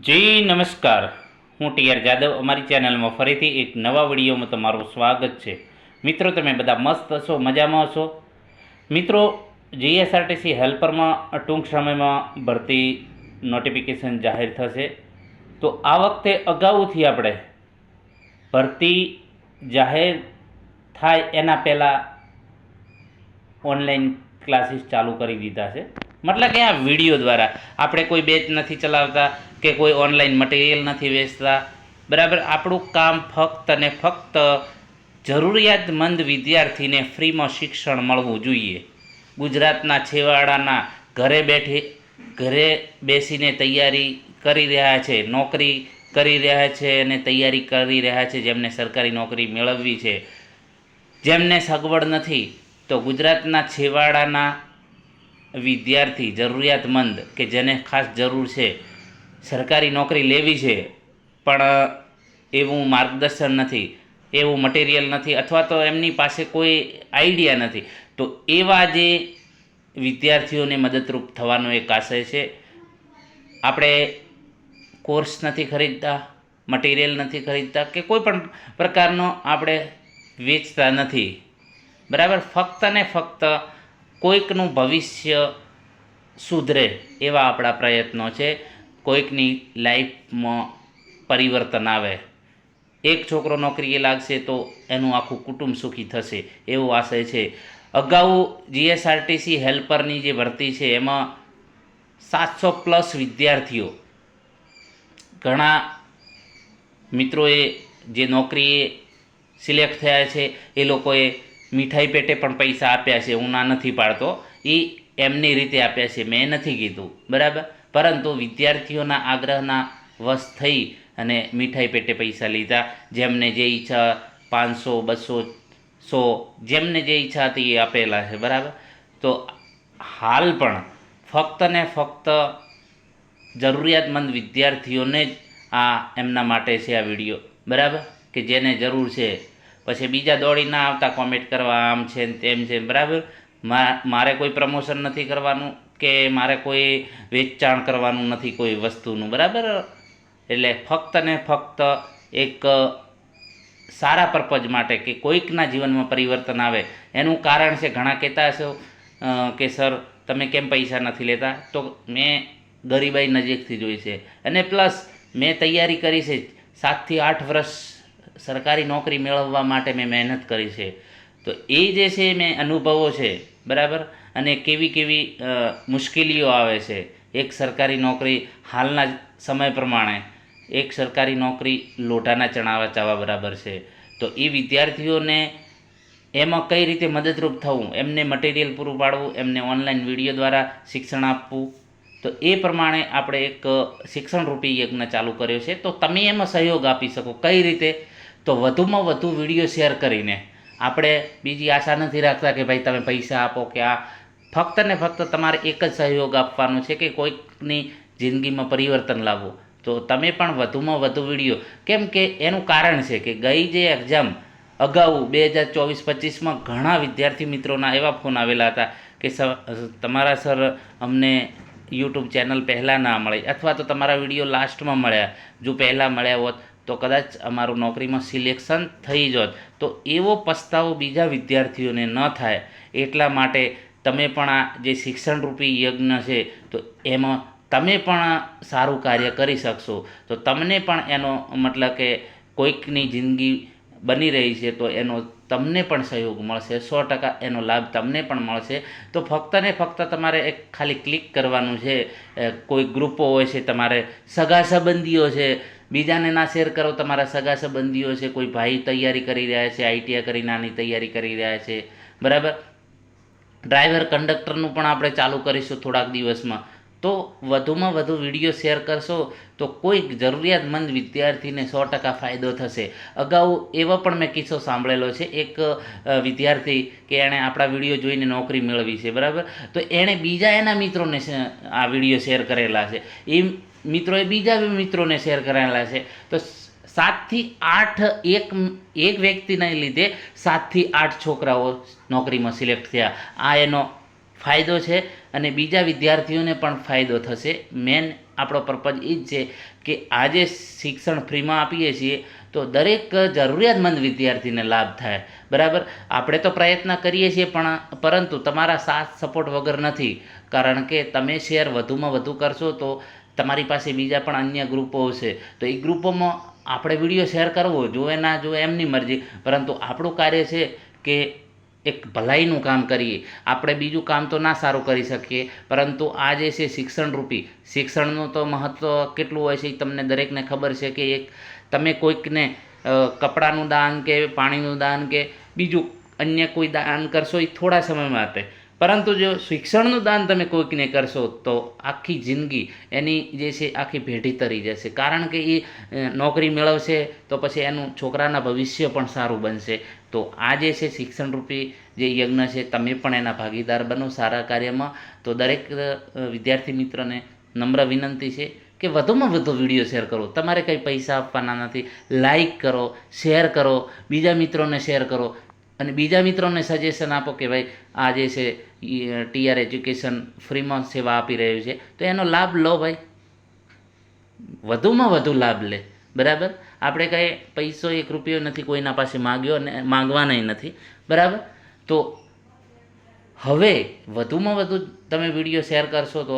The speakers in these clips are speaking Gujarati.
જી નમસ્કાર, હું ટીઆર જાદવ. અમારી ચેનલમાં ફરીથી એક નવા વિડીયોમાં તમારું સ્વાગત છે. મિત્રો, તમે બધા મસ્ત હશો, મજામાં હશો. મિત્રો, જીએસઆરટીસી હેલ્પરમાં ટૂંક સમયમાં ભરતી નોટિફિકેશન જાહેર થશે. તો આ વખતે અગાઉથી આપણે ભરતી જાહેર થાય એના પહેલાં ઓનલાઈન ક્લાસીસ ચાલુ કરી દીધા છે. મતલબ કે આ વિડીયો દ્વારા આપણે કોઈ બેચ નથી ચલાવતા કે કોઈ ઓનલાઈન મટીરિયલ નથી વેચતા. બરાબર, આપણું કામ ફક્ત ને ફક્ત જરૂરિયાતમંદ વિદ્યાર્થીને ફ્રીમાં શિક્ષણ મળવું જોઈએ. ગુજરાતના છેવાડાના ઘરે બેસીને તૈયારી કરી રહ્યા છે, નોકરી કરી રહ્યા છે અને તૈયારી કરી રહ્યા છે, જેમને સરકારી નોકરી મેળવવી છે, જેમને સગવડ નથી, તો ગુજરાતના છેવાડાના વિદ્યાર્થી જરૂરિયાતમંદ કે જેને ખાસ જરૂર છે, સરકારી નોકરી લેવી છે પણ એવું માર્ગદર્શન નથી, એવું મટીરિયલ નથી, અથવા તો એમની પાસે કોઈ આઈડિયા નથી, તો એવા જે વિદ્યાર્થીઓને મદદરૂપ થવાનો એક આશય છે. આપણે કોર્સ નથી ખરીદતા, મટીરિયલ નથી ખરીદતા કે કોઈ પણ પ્રકારનો આપણે વેચતા નથી. બરાબર, ફક્ત ને ફક્ત કોઈકનું ભવિષ્ય સુધરે એવા આપણા પ્રયત્નો છે. કોઈકની લાઈફમાં પરિવર્તન આવે, એક છોકરો નોકરીએ લાગશે તો એનું આખું કુટુંબ સુખી થશે, એવો આશય છે. અગાઉ જીએસઆરટીસી હેલ્પરની જે ભરતી છે એમાં 700+ વિદ્યાર્થીઓ, ઘણા મિત્રોએ જે નોકરીએ સિલેક્ટ થયા છે એ લોકોએ મીઠાઈ પેટે પણ પૈસા આપ્યા છે. હું ના નથી પાડતો, એ એમની રીતે આપ્યા છે, મેં નથી કીધું. બરાબર, પરંતુ વિદ્યાર્થીઓના આગ્રહના વશ થઈ અને મીઠાઈ પેટે પૈસા લીધા. જેમને જે ઈચ્છા 500, 200, 100, જેમને જે ઈચ્છા હતી એ આપેલા છે. બરાબર, તો હાલ પણ ફક્ત ને ફક્ત જરૂરિયાતમંદ વિદ્યાર્થીઓને જ આ એમના માટે છે આ વિડીયો. બરાબર, કે જેને જરૂર છે. પછી બીજા દોડી ના આવતા કોમેન્ટ કરવા, આમ છે ને તેમ છે. બરાબર, મારે કોઈ પ્રમોશન નથી કરવાનું કે મારે કોઈ વેચાણ કરવાનું નથી કોઈ વસ્તુનું. બરાબર, એટલે ફક્ત ને ફક્ત એક સારા પર્પઝ માટે કે કોઈકના જીવનમાં પરિવર્તન આવે એનું કારણ છે. ઘણા કહેતા હશો કે સર તમે કેમ પૈસા નથી લેતા, તો મેં ગરીબાઈ નજીકથી જોઈ છે અને પ્લસ મેં તૈયારી કરી છે. 7 થી 8 વર્ષ સરકારી નોકરી મેળવવા માટે મેં મહેનત કરી છે. તો એ જે છે મેં અનુભવો છે. બરાબર, અને કેવી કેવી મુશ્કેલીઓ આવે છે. એક સરકારી નોકરી હાલના સમય પ્રમાણે એક સરકારી નોકરી લોઢાના ચણાવા ચાવા બરાબર છે. તો એ વિદ્યાર્થીઓને એમાં કઈ રીતે મદદરૂપ થવું, એમને મટીરિયલ પૂરું પાડવું, એમને ઓનલાઈન વિડીયો દ્વારા શિક્ષણ આપવું, તો એ પ્રમાણે આપણે એક શિક્ષણરૂપી યજ્ઞ ચાલુ કર્યો છે. તો તમે એમાં સહયોગ આપી શકો. કઈ રીતે? તો વધુમાં વધુ વિડીયો શેર કરીને. આપણે બીજી આશા નથી રાખતા કે ભાઈ તમે પૈસા આપો કે આ. ફક્ત ને ફક્ત તમારે એક જ સહયોગ આપવાનો છે કે કોઈકની જિંદગીમાં પરિવર્તન લાવવું. તો તમે પણ વધુમાં વધુ વિડીયો, કેમ કે એનું કારણ છે કે ગઈ જે એક્ઝામ અગાઉ 2024-25માં ઘણા વિદ્યાર્થી મિત્રોના એવા ફોન આવેલા હતા કે તમારા સર અમને યુટ્યુબ ચેનલ પહેલાં ના મળે, અથવા તો તમારા વિડીયો લાસ્ટમાં મળ્યા, જો પહેલાં મળ્યા હોત તો કદાચ અમારું નોકરીમાં સિલેક્શન થઈ જોત. તો એવો પસ્તાવો બીજા વિદ્યાર્થીઓને ન થાય એટલા માટે તમે પણ આ જે શિક્ષણરૂપી યજ્ઞ છે તો એમાં તમે પણ સારું કાર્ય કરી શકશો. તો તમને પણ એનો મતલબ કે કોઈકની જિંદગી બની રહી છે તો એનો તમને પણ સહયોગ મળશે. 100% એનો લાભ તમને પણ મળશે. તો ફક્ત ને ફક્ત તમારે એક ખાલી ક્લિક કરવાનું છે. કોઈ ગ્રુપો હોય છે, તમારે સગા સંબંધીઓ છે, બીજાને ના શેર કરો. તમારા સગા સંબંધીઓ છે, કોઈ ભાઈ તૈયારી કરી રહ્યા છે, આઈટીઆઈ કરી નાની તૈયારી કરી રહ્યા છે. બરાબર, ડ્રાઈવર કંડક્ટરનું પણ આપણે ચાલુ કરીશું થોડાક દિવસમાં. તો વધુમાં વધુ વિડીયો શેર કરશો તો કોઈક જરૂરિયાતમંદ વિદ્યાર્થીને 100% ફાયદો થશે. અગાઉ એવો પણ મેં કિસ્સો સાંભળેલો છે. એક વિદ્યાર્થી કે એણે આપણા વિડીયો જોઈને નોકરી મેળવી છે. બરાબર, તો એણે બીજા એના મિત્રોને આ વિડીયો શેર કરેલા છે. એ મિત્રોએ બીજા મિત્રોને શેર કરેલા છે. તો 7 થી 8 એક વ્યક્તિને લીધે 7 થી 8 છોકરાઓ નોકરીમાં સિલેક્ટ થયા. આ એનો ફાયદો છે અને બીજા વિદ્યાર્થીઓને પણ ફાયદો થશે. મેન આપણો પર્પઝ એ જ છે કે આજે શિક્ષણ ફ્રીમાં આપીએ છીએ તો દરેક જરૂરિયાતમંદ વિદ્યાર્થીને લાભ થાય. બરાબર, આપણે તો પ્રયત્ન કરીએ છીએ પરંતુ તમારા સાથ સપોર્ટ વગર નથી. કારણ કે તમે શેર વધુમાં વધુ કરશો તો તમારી પાસે બીજા પણ અન્ય ગ્રુપો હશે, તો એ ગ્રુપોમાં આપણે વિડીયો શેર કરવો જોવે ના જોવે એમની મરજી, પરંતુ આપણું કાર્ય છે કે એક ભલાઈનું કામ કરીએ. આપણે બીજું કામ તો ના સારું કરી શકીએ, પરંતુ આ જે છે શિક્ષણરૂપી, શિક્ષણનું તો મહત્ત્વ કેટલું હોય છે એ તમને દરેકને ખબર છે કે એક તમે કોઈકને કપડાનું દાન કે પાણીનું દાન કે બીજું અન્ય કોઈ દાન કરશો એ થોડા સમય માટે, પરંતુ જો શિક્ષણનું દાન તમે કોઈકને કરશો તો આખી જિંદગી એની જે છે આખી પેઢી તરી જશે. કારણ કે એ નોકરી મેળવશે તો પછી એનું છોકરાના ભવિષ્ય પણ સારું બનશે. તો આ જે છે શિક્ષણરૂપી જે યજ્ઞ છે, તમે પણ એના ભાગીદાર બનો સારા કાર્યમાં. તો દરેક વિદ્યાર્થી મિત્રને નમ્ર વિનંતી છે કે વધુમાં વધુ વિડીયો શેર કરો. તમારે કંઈ પૈસા આપવાના નથી. લાઈક કરો, શેર કરો, બીજા મિત્રોને શેર કરો અને બીજા મિત્રોને સજેશન આપો કે ભાઈ આ જે છે TR એજ્યુકેશન ફ્રીમાં સેવા આપી રહ્યું છે તો એનો લાભ લો ભાઈ, વધુમાં વધુ લાભ લે. બરાબર, આપણે કંઈ પૈસો 1 રૂપિયો નથી કોઈના પાસે માગ્યો અને માંગવાનાય નથી. બરાબર, તો હવે વધુમાં વધુ તમે વિડીયો શેર કરશો તો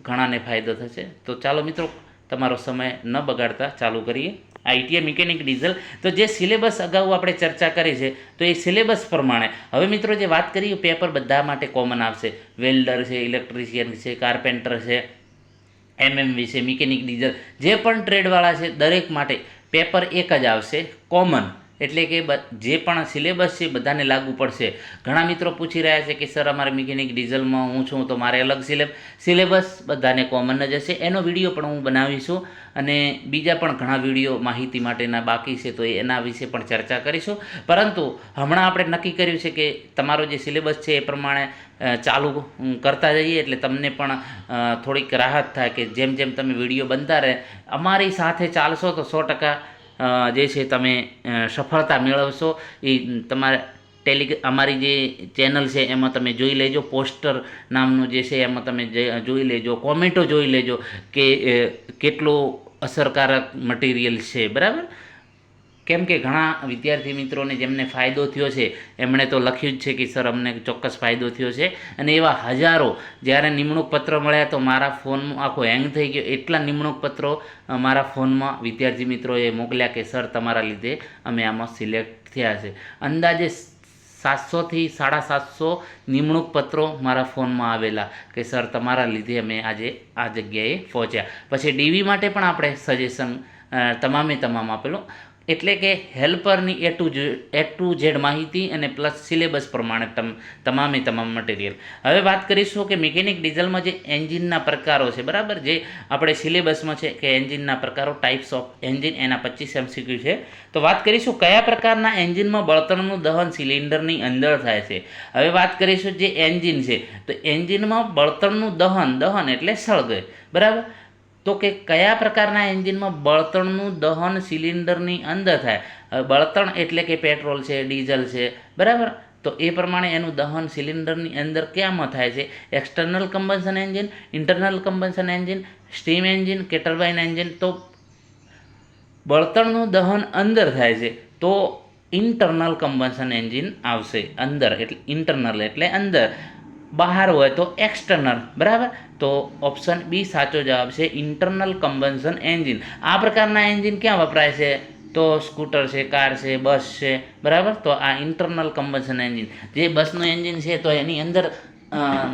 ઘણાને ફાયદો થશે. તો ચાલો મિત્રો, તમારો સમય ન બગાડતા ચાલુ કરીએ. ITI મિકેનિક ડીઝલ, તો જે સિલેબસ અગાઉ આપણે ચર્ચા કરી છે તો એ સિલેબસ પ્રમાણે હવે મિત્રો જે વાત કરીએ પેપર બધા માટે કોમન આવશે. વેલ્ડર છે, ઇલેક્ટ્રિશિયન છે, કાર્પેન્ટર છે, MMV છે, મિકેનિક ડીઝલ, જે પણ ટ્રેડવાળા છે દરેક માટે પેપર એક જ આવશે, કોમન. એટલે કે જે પણ સિલેબસ છે બધાને લાગુ પડશે. ઘણા મિત્રો પૂછી રહ્યા છે કે સર અમારે મિકેનિક ડીઝલમાં હું છું તો મારે અલગ સિલેબસ બધાને કોમન જ હશે. એનો વિડીયો પણ હું બનાવીશું અને બીજા પણ ઘણા વિડીયો માહિતી માટેના બાકી છે તો એના વિશે પણ ચર્ચા કરીશું. પરંતુ હમણાં આપણે નક્કી કર્યું છે કે તમારો જે સિલેબસ છે એ પ્રમાણે ચાલુ કરતા જઈએ એટલે તમને પણ થોડીક રાહત થાય કે જેમ જેમ તમે વિડીયો બનતા રહે અમારી સાથે ચાલશો તો 100% જે છે તમે સફળતા મેળવશો. એ તમારે અમારી જે ચેનલ છે એમાં તમે જોઈ લેજો, પોસ્ટર નામનું જે છે એમાં તમે જોઈ લેજો, કોમેન્ટો જોઈ લેજો કે કેટલું અસરકારક મટીરિયલ છે. બરાબર, કેમ કે ઘણા વિદ્યાર્થી મિત્રોને જેમને ફાયદો થયો છે એમણે તો લખ્યું જ છે કે સર અમને ચોક્કસ ફાયદો થયો છે. અને એવા હજારો, જ્યારે નિમણૂક પત્ર મળ્યા તો મારા ફોનમાં આખો હેંગ થઈ ગયો, એટલા નિમણૂક પત્રો મારા ફોનમાં વિદ્યાર્થી મિત્રોએ મોકલ્યા કે સર તમારા લીધે અમે આમાં સિલેક્ટ થયા છે. અંદાજે 700થી 750 નિમણૂક પત્રો મારા ફોનમાં આવેલા કે સર તમારા લીધે અમે આજે આ જગ્યાએ પહોંચ્યા. પછી DV માટે પણ આપણે સજેશન તમામ આપેલું. એટલે કે હેલ્પરની A to Z માહિતી અને પ્લસ સિલેબસ પ્રમાણે તમામ મટીરિયલ. હવે વાત કરીશું કે મિકેનિક ડીઝલમાં જે એન્જિનના પ્રકારો છે, બરાબર, જે આપણે સિલેબસમાં છે કે એન્જિનના પ્રકારો, ટાઈપ્સ ઓફ એન્જિન, એના 25 MCQ છે. તો વાત કરીશું કયા પ્રકારના એન્જિનમાં બળતણનું દહન સિલિન્ડરની અંદર થાય છે. હવે વાત કરીશું જે એન્જિન છે તો એન્જિનમાં બળતણનું દહન એટલે સળગે. બરાબર, તો કે કયા પ્રકારના એન્જિનમાં બળતણનું દહન સિલિન્ડરની અંદર થાય. બળતણ એટલે કે પેટ્રોલ છે, ડીઝલ છે. બરાબર, તો એ પ્રમાણે એનું દહન સિલિન્ડરની અંદર ક્યાંમાં થાય છે? External combustion engine, internal combustion engine, steam engine કે ટર્બાઇન એન્જિન. તો બળતણનું દહન અંદર થાય છે તો ઇન્ટરનલ કમ્બશન એન્જિન આવશે. અંદર એટલે ઇન્ટરનલ એટલે અંદર, બહાર હોય તો એક્સટર્નલ. બરાબર, તો ઓપ્શન બી સાચો જવાબ છે, ઇન્ટરનલ કમ્બશન એન્જિન. આ પ્રકારના એન્જિન ક્યાં વપરાય છે? તો સ્કૂટર છે, કાર છે, બસ છે. બરાબર, તો આ ઇન્ટરનલ કમ્બશન એન્જિન, જે બસનું એન્જિન છે તો એની અંદર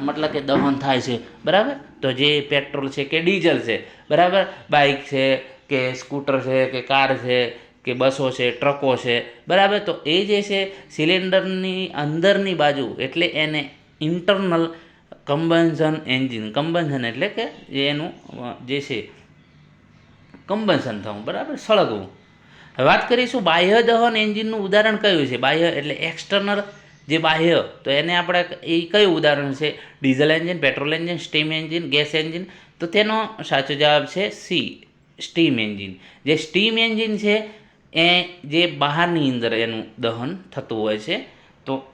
મતલબ કે દહન થાય છે. બરાબર, તો જે પેટ્રોલ છે કે ડીઝલ છે, બરાબર, બાઇક છે કે સ્કૂટર છે કે કાર છે કે બસો છે, ટ્રકો છે. બરાબર, તો એ જે છે સિલિન્ડરની અંદરની બાજુ એટલે એને ઇન્ટરનલ કમ્બશન એન્જિન. કમ્બશન એટલે કે એનું જે છે કમ્બશન થવું, બરાબર, સળગવું. હવે વાત કરીશું બાહ્ય દહન એન્જિનનું ઉદાહરણ કયું છે? બાહ્ય એટલે એક્સટર્નલ, જે બાહ્ય, તો એને આપણે એ કયું ઉદાહરણ છે? Diesel engine, petrol engine, steam engine, gas engine. તો તેનો સાચો જવાબ છે સી, સ્ટીમ એન્જિન. જે સ્ટીમ એન્જિન છે એ જે બહારની અંદર એનું દહન થતું હોય છે. તો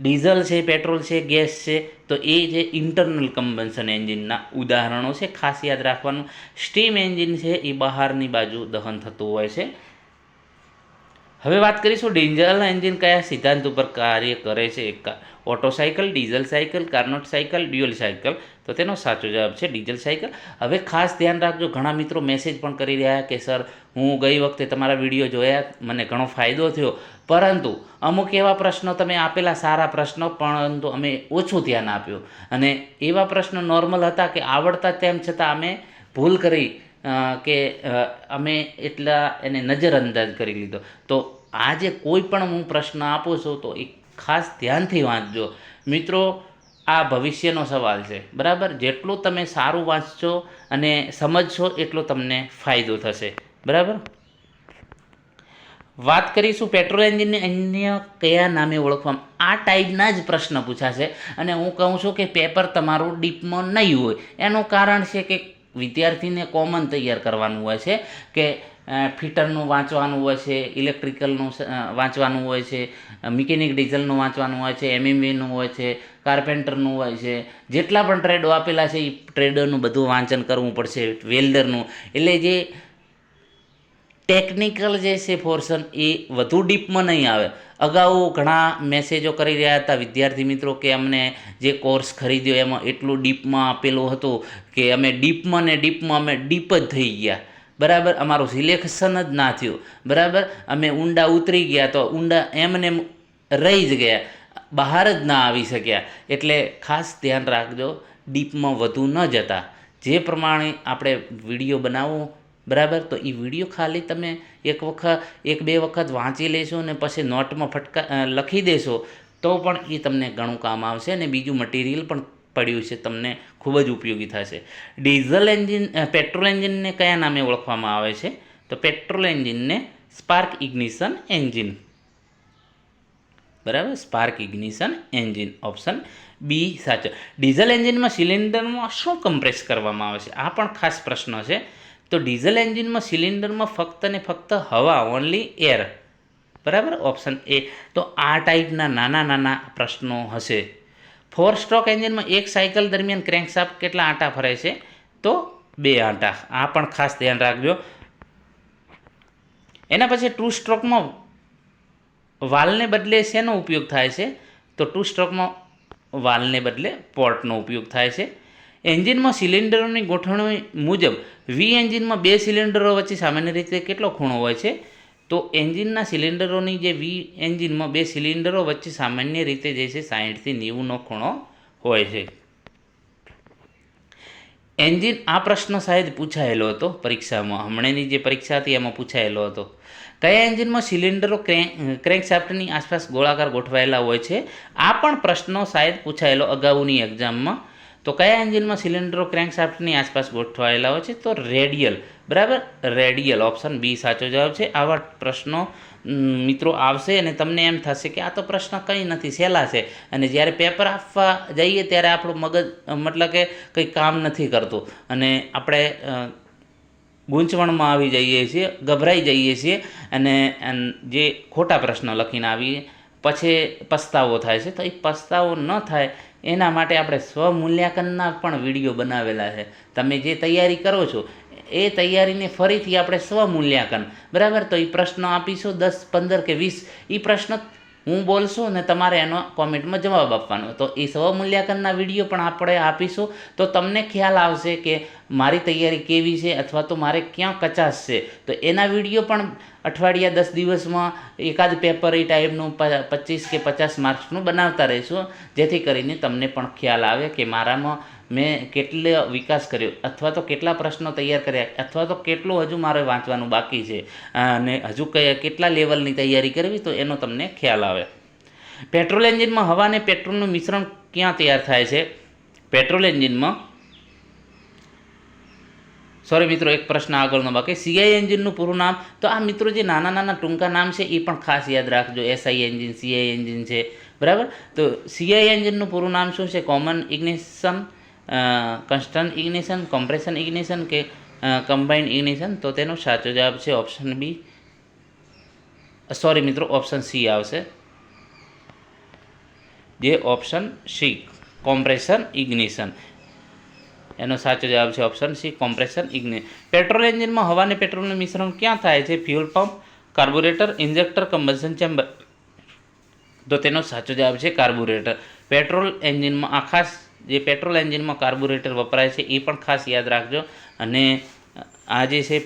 ડીઝલ છે, પેટ્રોલ છે, ગેસ છે, તો એ જે ઇન્ટરનલ કમ્બન્શન એન્જિનના ઉદાહરણો છે. ખાસ યાદ રાખવાનું. સ્ટીમ એન્જિન છે એ બહારની બાજુ દહન થતું હોય છે. હવે વાત કરીશું ડીઝલ એન્જિન કયા સિદ્ધાંત ઉપર કાર્ય કરે છે. Auto cycle, diesel cycle, Carnot cycle, dual cycle. તો તેનો સાચો જવાબ છે ડીઝલ સાયકલ. હવે ખાસ ધ્યાન રાખજો, ઘણા મિત્રો મેસેજ પણ કરી રહ્યા કે સર હું ગઈ વખતે તમારા વિડીયો જોયા, મને ઘણો ફાયદો થયો, પરંતુ અમુક એવા પ્રશ્નો તમે આપેલા સારા પ્રશ્નો, પરંતુ અમે ઓછું ધ્યાન આપ્યું, અને એવા પ્રશ્નો નોર્મલ હતા કે આવડતા તેમ છતાં અમે ભૂલ કરી કે અમે એટલા એને નજરઅંદાજ કરી લીધો. તો આજે કોઈ પણ હું પ્રશ્ન આપું છું તો એ ખાસ ધ્યાનથી વાંચજો મિત્રો. આ ભવિષ્યનો સવાલ છે, બરાબર. જેટલું તમે સારું વાંચશો અને સમજશો એટલો તમને ફાયદો થશે, બરાબર. વાત કરીશું પેટ્રોલ એન્જિનને અન્ય કયા નામે ઓળખવામાં. આ ટાઈપના જ પ્રશ્ન પૂછાશે, અને હું કહું છું કે પેપર તમારું ડીપમાં નહીં હોય. એનું કારણ છે કે વિદ્યાર્થીને કોમન તૈયાર કરવાનું હોય છે, કે ફિટરનું વાંચવાનું હોય છે, ઇલેક્ટ્રિકલનું વાંચવાનું હોય છે, મિકેનિક ડીઝલનું વાંચવાનું હોય છે, એમએમવીનું હોય છે, કાર્પેન્ટરનું હોય છે. જેટલા પણ ટ્રેડો આપેલા છે એ ટ્રેડરનું બધું વાંચન કરવું પડશે, વેલ્ડરનું. એટલે જે ટેકનિકલ જે છે પોર્શન એ વધુ ડીપમાં નહીં આવે. અગાઉ ઘણા મેસેજો કરી રહ્યા હતા વિદ્યાર્થી મિત્રો કે અમને જે કોર્સ ખરીદ્યો એમાં એટલું ડીપમાં આપેલું હતું કે અમે ડીપમાં ને ડીપમાં અમે ડીપ જ થઈ ગયા, બરાબર. અમારું સિલેક્શન જ ના થયું, બરાબર. અમે ઊંડા ઉતરી ગયા તો ઊંડા એમને રહી જ ગયા, બહાર જ ના આવી શક્યા. એટલે ખાસ ધ્યાન રાખજો, ડીપમાં વધુ ન જતા. જે પ્રમાણે આપણે વિડીયો બનાવવો, બરાબર, તો એ વિડીયો ખાલી તમે એક બે વખત વાંચી લેશો અને પછી નોટમાં લખી દેશો તો પણ એ તમને ઘણું કામ આવશે, અને બીજું મટીરિયલ પણ પડ્યું છે તમને ખૂબ જ ઉપયોગી થશે. પેટ્રોલ એન્જિનને કયા નામે ઓળખવામાં આવે છે? તો પેટ્રોલ એન્જિનને સ્પાર્ક ઇગ્નિશન એન્જિન, બરાબર. Spark ignition engine, option B સાચો. ડીઝલ એન્જિનમાં સિલિન્ડરમાં શું કમ્પ્રેસ કરવામાં આવે છે? આ પણ ખાસ પ્રશ્ન છે. તો ડીઝલ એન્જિનમાં સિલિન્ડરમાં ફક્ત ને ફક્ત હવા, ઓનલી એર, બરાબર. Option A. તો આ ટાઈપના નાના નાના પ્રશ્નો હશે. 4 સ્ટ્રોક એન્જિનમાં એક સાયકલ દરમિયાન ક્રેન્કશાફ્ટ કેટલા આંટા ફરે છે? તો 2 આંટા. આ પણ ખાસ ધ્યાન રાખજો. એના પછી 2 સ્ટ્રોકમાં વાલ્વને બદલે શેનો ઉપયોગ થાય છે? તો 2 સ્ટ્રોકમાં વાલ્વને બદલે પોર્ટનો ઉપયોગ થાય છે. એન્જિનમાં સિલિન્ડરોની ગોઠવણી મુજબ વી એન્જિનમાં 2 સિલિન્ડરો વચ્ચે સામાન્ય રીતે કેટલો ખૂણો હોય છે? તો એન્જિનના સિલિન્ડરોની જે વી એન્જિનમાં 2 સિલિન્ડરો વચ્ચે સામાન્ય રીતે જે છે 60 થી 90નો ખૂણો હોય છે. એન્જિન, આ પ્રશ્ન શાયદ પૂછાયેલો હતો પરીક્ષામાં, હમણાંની જે પરીક્ષા હતી એમાં પૂછાયેલો હતો. કયા એન્જિનમાં સિલિન્ડરો ક્રેન્કશાફ્ટની આસપાસ ગોળાકાર ગોઠવાયેલા હોય છે? આ પણ પ્રશ્નો શાયદ પૂછાયેલો અગાઉની એક્ઝામમાં. તો કયા એન્જિનમાં સિલિન્ડરો ક્રેન્કશાફ્ટની આસપાસ ગોઠવાયેલા હોય છે? તો રેડિયલ, બરાબર. રેડિયલ, ઓપ્શન બી સાચો જવાબ છે. આવા પ્રશ્નો મિત્રો આવશે અને તમને એમ થશે કે આ તો પ્રશ્ન કંઈ નથી, સહેલા છે, અને જ્યારે પેપર આપવા જઈએ ત્યારે આપણું મગજ મતલબ કે કંઈ કામ નથી કરતું અને આપણે ગૂંચવણમાં આવી જઈએ છીએ, ગભરાઈ જઈએ છીએ, અને જે ખોટા પ્રશ્ન લખીને આવીએ પછી પસ્તાવો થાય છે. તો એ પસ્તાવો ન થાય એના માટે આપણે સ્વમૂલ્યાંકનના પણ વિડીયો બનાવેલા છે. તમે જે તૈયારી કરો છો એ તૈયારીને ફરીથી આપણે સ્વમૂલ્યાંકન, બરાબર. તો એ પ્રશ્ન આપીશું 10, 15 કે 20, એ પ્રશ્ન હું બોલશું ને તમારે એનો કોમેન્ટમાં જવાબ આપવાનો. તો એ સ્વમૂલ્યાંકનના વિડીયો પણ આપણે આપીશું, તો તમને ખ્યાલ આવશે કે મારી તૈયારી કેવી છે અથવા તો મારે ક્યાં કચાશ છે. તો એના વિડીયો પણ અઠવાડિયા 10 દિવસમાં એકાદ પેપર એ ટાઈપનું 25 કે 50 માર્ક્સનું બનાવતા રહીશું, જેથી કરીને તમને પણ ખ્યાલ આવે કે મારામાં મેં કેટલો વિકાસ કર્યો, અથવા તો કેટલા પ્રશ્નો તૈયાર કર્યા, અથવા તો કેટલું હજુ મારે વાંચવાનું બાકી છે, અને હજુ કેટલા લેવલની તૈયારી કરવી, તો એનો તમને ખ્યાલ આવે. પેટ્રોલ એન્જિનમાં હવા અને પેટ્રોલનું મિશ્રણ ક્યાં તૈયાર થાય છે? પેટ્રોલ એન્જિનમાં, સોરી મિત્રો, એક પ્રશ્ન આગળનો બાકી. સીઆઈ એન્જિનનું પૂરું નામ? તો આ મિત્રો જે નાના નાના ટૂંકા નામ છે એ પણ ખાસ યાદ રાખજો. એસઆઈ એન્જિન, સીઆઈ એન્જિન છે, બરાબર. તો સીઆઈ એન્જિનનું પૂરું નામ શું છે? Common ignition, constant ignition, compression ignition કે કમ્બાઇન્ડ ઇગ્નિશન? તો તેનો સાચો જવાબ છે ઓપ્શન બી, સોરી મિત્રો, ઓપ્શન સી આવશે. જે ઓપ્શન સી કોમ્પ્રેશન ઇગ્નિશન, એનો સાચો જવાબ છે option C compression ignition. Petrol એન્જિનમાં હવા અને પેટ્રોલનું મિશ્રણ ક્યાં થાય છે? Fuel pump, carburettor, injector, combustion chamber. તો તેનો સાચો જવાબ છે કાર્બોરેટર. પેટ્રોલ એન્જિનમાં આ ખાસ જે પેટ્રોલ એન્જિનમાં કાર્બોરેટર વપરાય છે એ પણ ખાસ યાદ રાખજો. અને આ જે છે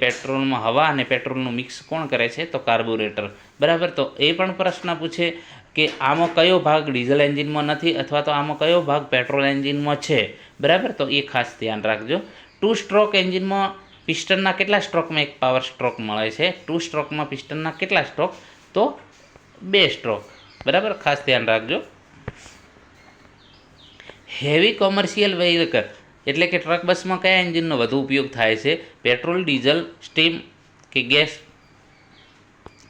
પેટ્રોલમાં હવા અને પેટ્રોલનું મિક્સ કોણ કરે છે? તો કાર્બોરેટર. બરાબર. તો એ પણ પ્રશ્ન પૂછે કે આમાં કયો ભાગ ડીઝલ એન્જિનમાં નથી અથવા તો આમાં કયો ભાગ પેટ્રોલ એન્જિનમાં છે. બરાબર. તો એ ખાસ ધ્યાન રાખજો. 2 સ્ટ્રોક એન્જિનમાં પિસ્ટનના કેટલા સ્ટ્રોકમાં એક પાવર સ્ટ્રોક મળે છે? 2 સ્ટ્રોકમાં પિસ્ટનના કેટલા સ્ટ્રોક? તો 2 સ્ટ્રોક. બરાબર, ખાસ ધ્યાન રાખજો. હેવી કોમર્શિયલ વ્હીકલ એટલે કે ટ્રક બસમાં કયા એન્જિનનો વધુ ઉપયોગ થાય છે? પેટ્રોલ, ડીઝલ, સ્ટીમ કે ગેસ?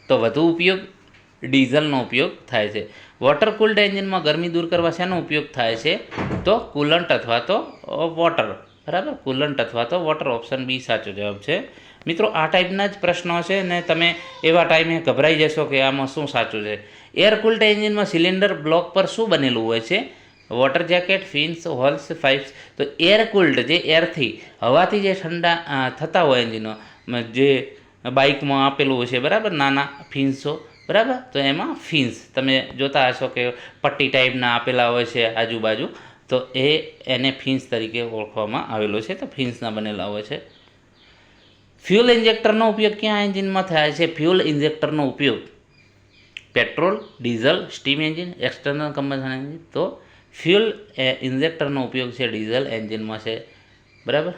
તો વધુ ઉપયોગ ડીઝલનો ઉપયોગ થાય છે. વોટર કુલ્ડ એન્જિનમાં ગરમી દૂર કરવા શેનો ઉપયોગ થાય છે? તો કુલન્ટ અથવા તો વોટર. બરાબર, કુલન્ટ અથવા તો વોટર. ઓપ્શન બી સાચો જવાબ છે. મિત્રો, આ ટાઈપના જ પ્રશ્નો છે ને તમે એવા ટાઈમે ગભરાઈ જશો કે આમાં શું સાચું છે. એર કુલ્ડ એન્જિનમાં સિલિન્ડર બ્લોક પર શું બનેલું હોય છે? Water jacket, fins, holes, pipes. તો એર કુલ્ડ જે એરથી હવાથી જે ઠંડા થતા હોય એન્જિનો, જે બાઇકમાં આપેલું હોય છે, બરાબર, નાના ફિન્સો. બરાબર. તો એમાં ફિન્સ તમે જોતા હશો કે પટ્ટી ટાઈપના આપેલા હોય છે આજુબાજુ, તો એને ફિન્સ તરીકે ઓળખવામાં આવેલો છે. તો ફિન્સના બનેલા હોય છે. ફ્યુલ ઇન્જેક્ટરનો ઉપયોગ ક્યાં એન્જિનમાં થાય છે? ફ્યુલ ઇન્જેક્ટરનો ઉપયોગ petrol, diesel, steam engine, external combustion engine. તો ફ્યુલ ઇન્જેક્ટરનો ઉપયોગ છે ડીઝલ એન્જિનમાં છે. બરાબર.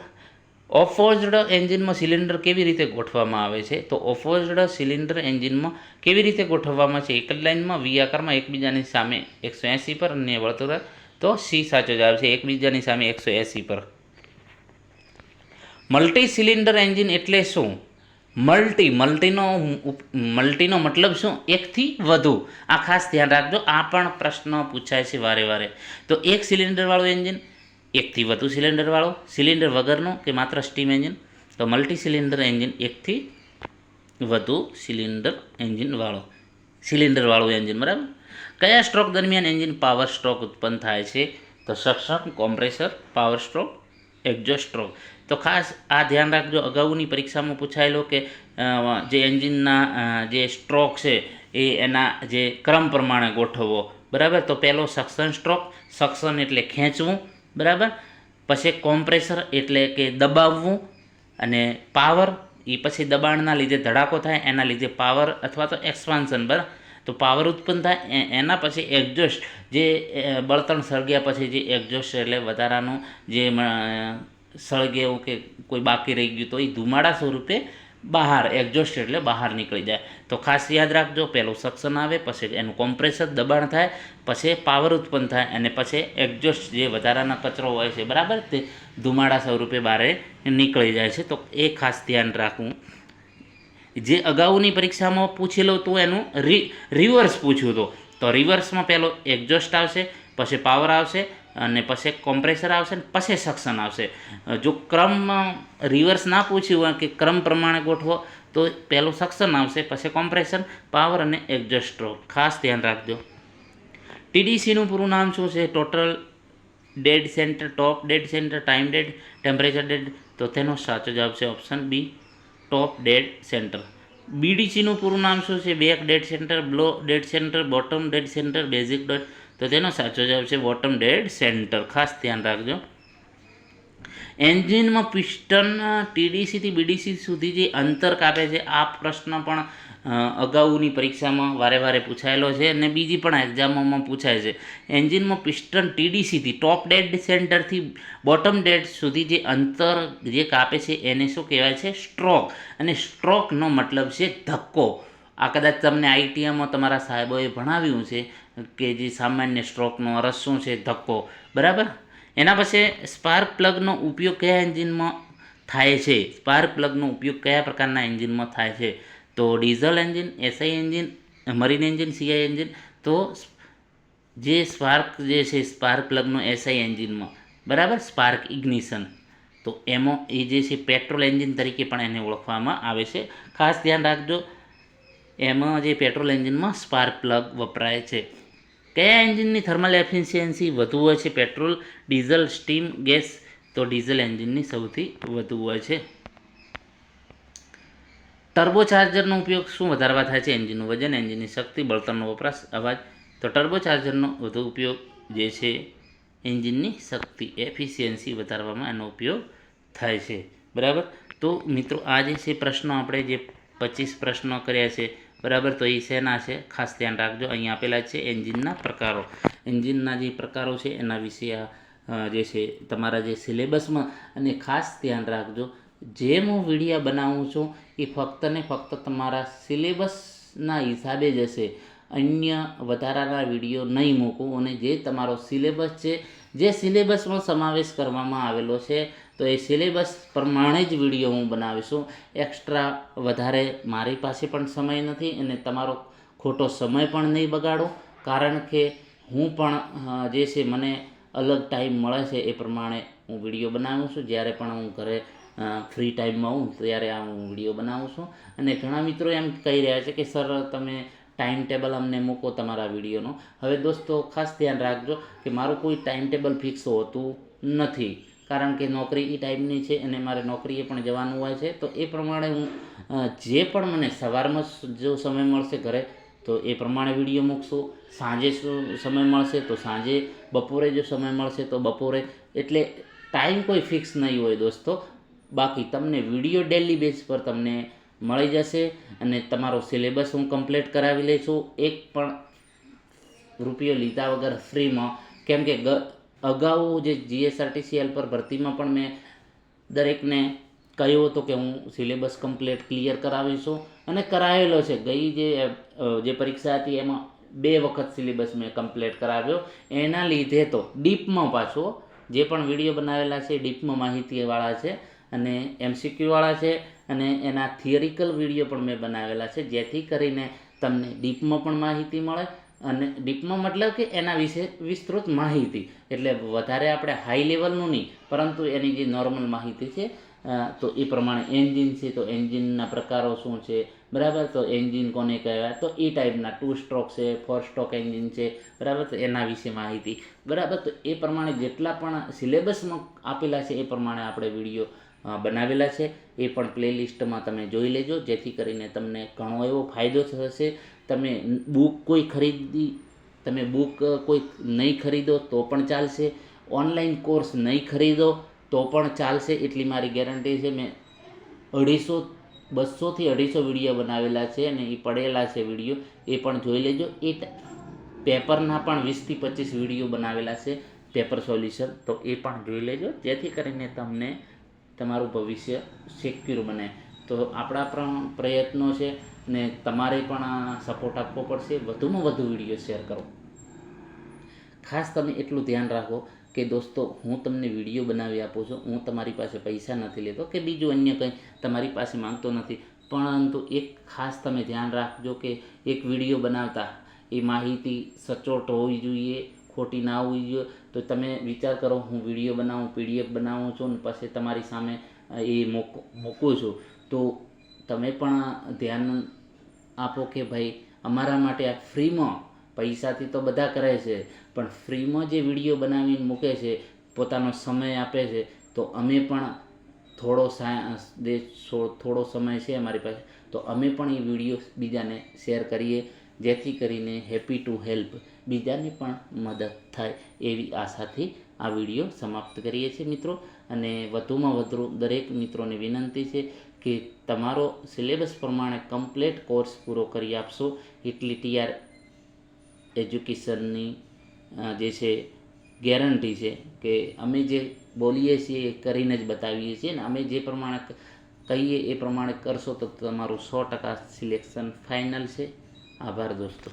ઓફોર્સ્ડ એન્જિનમાં સિલિન્ડર કેવી રીતે ગોઠવવામાં આવે છે? તો ઓફોર્સ્ડ સિલિન્ડર એન્જિનમાં કેવી રીતે ગોઠવવામાં છે? એક જ લાઇનમાં વી આકારમાં એકબીજાની સામે 180 પર અને વર્તુળાકાર. તો સી સાચો જવાબ છે, એકબીજાની સામે 180 પર. મલ્ટી સિલિન્ડર એન્જિન એટલે શું? મલ્ટીનો મતલબ શું? એકથી વધુ. આ ખાસ ધ્યાન રાખજો, આ પણ પ્રશ્ન પૂછાય છે વારે વારે. તો એક સિલિન્ડરવાળું એન્જિન, એકથી વધુ સિલિન્ડરવાળું, સિલિન્ડર વગરનું કે માત્ર સ્ટીમ એન્જિન? તો મલ્ટી સિલિન્ડર એન્જિન એકથી વધુ સિલિન્ડરવાળું એન્જિન. બરાબર. કયા સ્ટ્રોક દરમિયાન એન્જિન પાવર સ્ટ્રોક ઉત્પન્ન થાય છે? તો suction, compressor, power stroke, exhaust stroke. તો ખાસ આ ધ્યાન રાખજો, અગાઉની પરીક્ષામાં પૂછાયેલો કે જે એન્જિનના જે સ્ટ્રોક છે એ એના જે ક્રમ પ્રમાણે ગોઠવવો. બરાબર. તો પહેલો સક્શન સ્ટ્રોક, સક્શન એટલે ખેંચવું. બરાબર. પછી કોમ્પ્રેસર એટલે કે દબાવવું, અને પાવર એ પછી દબાણના લીધે ધડાકો થાય એના લીધે પાવર અથવા તો એક્સપાન્શન. બરાબર. તો પાવર ઉત્પન્ન થાય એના પછી એક્ઝોસ્ટ, જે બળતણ સળગ્યા પછી જે એક્ઝોસ્ટ એટલે વધારાનું જે સળગે એવું કે કોઈ બાકી રહી ગયું તો એ ધુમાડા સ્વરૂપે બહાર, એક્ઝોસ્ટ એટલે બહાર નીકળી જાય. તો ખાસ યાદ રાખજો, પહેલું સક્શન આવે, પછી એનું કોમ્પ્રેસર દબાણ થાય, પછી પાવર ઉત્પન્ન થાય અને પછી એક્ઝોસ્ટ જે વધારાના કચરો હોય છે, બરાબર, તે ધુમાડા સ્વરૂપે બહાર નીકળી જાય છે. તો એ ખાસ ધ્યાન રાખવું. જે અગાઉની પરીક્ષામાં પૂછેલું હતું એનું રિવર્સ પૂછ્યું હતું. તો રિવર્સમાં પહેલો એક્ઝોસ્ટ આવશે, પછી પાવર આવશે અને પછી કોમ્પ્રેસર આવશે ને પછી સક્શન આવશે. જો ક્રમ રિવર્સ ના પૂછ્યું હોય કે ક્રમ પ્રમાણે ગોઠવો તો પહેલું સક્શન આવશે, પછી કોમ્પ્રેશન, પાવર અને એક્ઝોસ્ટ સ્ટ્રોક. ખાસ ધ્યાન રાખજો. ટીડીસીનું પૂરું નામ શું છે? Total dead centre, top dead centre, time dead, temperature dead. તો તેનો સાચો જવાબ છે option B, top dead centre. બીડીસીનું પૂરું નામ શું છે? Back dead centre, blow dead centre, bottom dead centre, basic dead. તો તેનો સાચો જવાબ છે બોટમ ડેડ સેન્ટર. ખાસ ધ્યાન રાખજો. એન્જિનમાં પિસ્ટન ટીડીસીથી બીડીસી સુધી જે અંતર કાપે છે, આ પ્રશ્ન પણ અગાઉની પરીક્ષામાં વારે વારે પૂછાયેલો છે અને બીજી પણ એક્ઝામોમાં પૂછાય છે. એન્જિનમાં પિસ્ટન ટીડીસીથી ટોપ ડેડ સેન્ટરથી બોટમ ડેડ સુધી જે અંતર જે કાપે છે એને શું કહેવાય છે? સ્ટ્રોક. અને સ્ટ્રોકનો મતલબ છે ધક્કો. આ કદાચ તમને આઈટીઆઈમાં તમારા સાહેબોએ ભણાવ્યું છે કે જે સામાન્ય સ્ટ્રોકનો અર્થ શું છે? ધક્કો. બરાબર. એના પછી સ્પાર્ક પ્લગનો ઉપયોગ કયા એન્જિનમાં થાય છે? સ્પાર્ક પ્લગનો ઉપયોગ કયા પ્રકારના એન્જિનમાં થાય છે? તો diesel engine, SI engine, marine engine, CI engine. તો જે સ્પાર્ક જે છે સ્પાર્ક પ્લગનો એસઆઈ એન્જિનમાં, બરાબર, સ્પાર્ક ઇગ્નિશન. તો એમાં એ જે છે પેટ્રોલ એન્જિન તરીકે પણ એને ઓળખવામાં આવે છે. ખાસ ધ્યાન રાખજો, એમાં જે પેટ્રોલ એન્જિનમાં સ્પાર્ક પ્લગ વપરાય છે. કયા એન્જિનની થર્મલ એફિશિયન્સી વધુ હોય છે? Petrol, diesel, steam, gas? તો ડીઝલ એન્જિનની સૌથી વધુ હોય છે. ટર્બોચાર્જરનો ઉપયોગ શું વધારવા થાય છે? એન્જિનનું વજન, એન્જિનની શક્તિ, બળતણનો વપરાશ, અવાજ? તો ટર્બોચાર્જરનો વધુ ઉપયોગ જે છે એન્જિનની શક્તિ એફિશિયન્સી વધારવામાં એનો ઉપયોગ થાય છે. બરાબર. તો મિત્રો આ જે છે પ્રશ્નો આપણે જે 25 પ્રશ્નો કર્યા છે, બરાબર, તો એ શેના છે ખાસ ધ્યાન રાખજો. અહીંયા આપેલા છે એન્જિનના પ્રકારો. એન્જિનના જે પ્રકારો છે એના વિશે જે છે તમારા જે સિલેબસમાં, અને ખાસ ધ્યાન રાખજો જે હું વિડીયો બનાવું છું એ ફક્ત ને ફક્ત તમારા સિલેબસના હિસાબે જ હશે. અન્ય વધારાના વિડીયો નહીં મૂકું, અને જે તમારો સિલેબસ છે, જે સિલેબસમાં સમાવેશ કરવામાં આવેલો છે, તો એ સિલેબસ પ્રમાણે જ વિડીયો હું બનાવીશું. એક્સ્ટ્રા વધારે મારી પાસે પણ સમય નથી, અને તમારો ખોટો સમય પણ નહીં બગાડો, કારણ કે હું પણ જે છે મને અલગ ટાઈમ મળે છે એ પ્રમાણે હું વિડીયો બનાવું છું. જ્યારે પણ હું ઘરે ફ્રી ટાઈમમાં હોઉં ત્યારે આ હું વિડીયો બનાવું છું. અને ઘણા મિત્રો એમ કહી રહ્યા છે કે સર તમે ટાઈમ ટેબલ અમને મૂકો તમારા વિડીયોનો. હવે દોસ્તો ખાસ ધ્યાન રાખજો કે મારું કોઈ ટાઈમ ટેબલ ફિક્સ હોતું નથી, કારણ કે નોકરી એ ટાઈમની છે અને મારે નોકરીએ પણ જવાનું હોય છે. તો એ પ્રમાણે હું જે પણ મને સવારમાં જો સમય મળશે ઘરે તો એ પ્રમાણે વિડીયો મૂકશું, સાંજે સમય મળશે તો સાંજે, બપોરે જો સમય મળશે તો બપોરે. એટલે ટાઈમ કોઈ ફિક્સ નહીં હોય દોસ્તો. બાકી તમને વિડીયો ડેલી બેઝ પર તમને મળી જશે, અને તમારો સિલેબસ હું કમ્પ્લીટ કરાવી લઈશું એક પણ રૂપિયો લીધા વગર ફ્રીમાં. કેમ કે અગાઉ જે જીએસઆરટીસી હેલ્પર ભરતીમાં પણ મેં દરેકને કહ્યું હતું કે હું સિલેબસ કમ્પ્લીટ ક્લિયર કરાવીશું, અને કરાવેલો છે. ગઈ જે પરીક્ષા હતી એમાં 2 વખત સિલેબસ મેં કમ્પ્લીટ કરાવ્યો. એના લીધે તો ડીપમાં પાછો જે પણ વિડીયો બનાવેલા છે ડીપમાં માહિતીવાળા છે, અને એમસીક્યુવાળા છે, અને એના થિયરિકલ વિડીયો પણ મેં બનાવેલા છે, જેથી કરીને તમને ડીપમાં પણ માહિતી મળે. અને ડીપમાં મતલબ કે એના વિશે વિસ્તૃત માહિતી, એટલે વધારે આપણે હાઈ લેવલનું નહીં, પરંતુ એની જે નોર્મલ માહિતી છે. તો એ પ્રમાણે એન્જિન છે તો એન્જિનના પ્રકારો શું છે, બરાબર, તો એન્જિન કોને કહેવાય, તો એ ટાઈપના 2 સ્ટ્રોક છે, 4 સ્ટ્રોક એન્જિન છે, બરાબર, તો એના વિશે માહિતી, બરાબર. તો એ પ્રમાણે જેટલા પણ સિલેબસમાં આપેલા છે એ પ્રમાણે આપણે વિડીયો બનાવેલા છે. એ પણ પ્લેલિસ્ટમાં તમે જોઈ લેજો, જેથી કરીને તમને ઘણો એવો ફાયદો થશે. તમે બુક કોઈ નહીં ખરીદો તો પણ ચાલશે, ઓનલાઈન કોર્સ નહીં ખરીદો તો પણ ચાલશે, એટલી મારી ગેરંટી છે. મેં 200 થી 250 વિડીયો બનાવેલા છે, અને એ પડેલા છે વિડીયો, એ પણ જોઈ લેજો. એ પેપરના પણ 20 થી 25 વિડીયો બનાવેલા છે, પેપર સોલ્યુશન, તો એ પણ જોઈ લેજો, જેથી કરીને તમને તમારું ભવિષ્ય સિક્યોર બને. તો આપણા પણ પ્રયત્નો છે, ને તમારે પણ સપોર્ટ આપવો પડશે. વધુમાં વધુ વિડીયો શેર કરો. ખાસ તમે એટલું ધ્યાન રાખો કે દોસ્તો, હું તમને વિડીયો બનાવી આપું છું, હું તમારી પાસે પૈસા નથી લેતો કે બીજું અન્ય કંઈ તમારી પાસે માંગતો નથી, પરંતુ એક ખાસ તમે ધ્યાન રાખજો કે એક વિડીયો બનાવતા એ માહિતી સચોટ હોવી જોઈએ, ખોટી ના હોવી જોઈએ. તો તમે વિચાર કરો, હું વિડીયો બનાવું, પીડીએફ બનાવું છું, ને પછી તમારી સામે એ મૂકું છું, તો તમે પણ ધ્યાન આપો કે ભાઈ અમારા માટે આ ફ્રીમાં, પૈસાથી તો બધા કરે છે, પણ ફ્રીમાં જે વિડીયો બનાવીને મૂકે છે, પોતાનો સમય આપે છે, તો અમે પણ થોડો સમય છે અમારી પાસે, તો અમે પણ એ વિડીયો બીજાને શેર કરીએ, જેથી કરીને હેપી ટુ હેલ્પ, બીજાને પણ મદદ થાય, એવી આશાથી આ વિડીયો સમાપ્ત કરીએ છીએ મિત્રો. અને વધુમાં વધુ દરેક મિત્રોને વિનંતી છે કે તમારો સિલેબસ પ્રમાણે કમ્પ્લીટ કોર્સ પૂરો કરી આપશો, એટલી ટીઆર એજ્યુકેશનની જે છે ગેરંટી છે કે અમે જે બોલીએ છીએ એ કરીને જ બતાવીએ છીએ, ને અમે જે પ્રમાણે કહીએ એ પ્રમાણે કરશો તો તમારું 100% સિલેક્શન ફાઇનલ છે. આભાર દોસ્તો.